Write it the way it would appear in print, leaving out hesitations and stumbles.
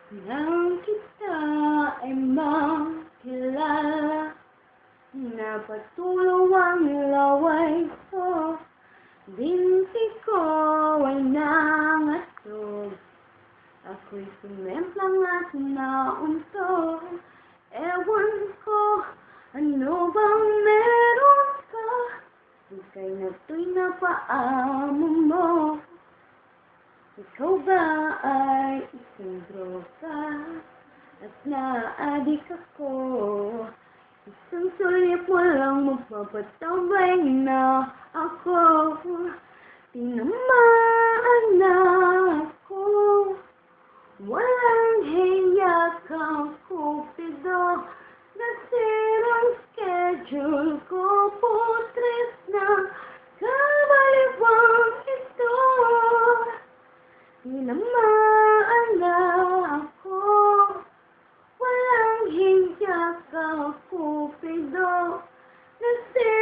Nang kita ay makilala, napatuloy ang laway ko, binti ko ay nangatog. Ako'y sumemplang at nauntog. Ewan ko, ano bang meron ka? Ika'y nato'y napaamo mo. Ikaw ba ay isang droga at naadik ako? Isang sulit mo lang magpapataway na ako. Tinamaan na ako. Walang hiya kang kupido. Nasirang schedule ko, putres na kabaliwang ito. Tinamaan na ako. Walang hiya kang kupido. Nasirang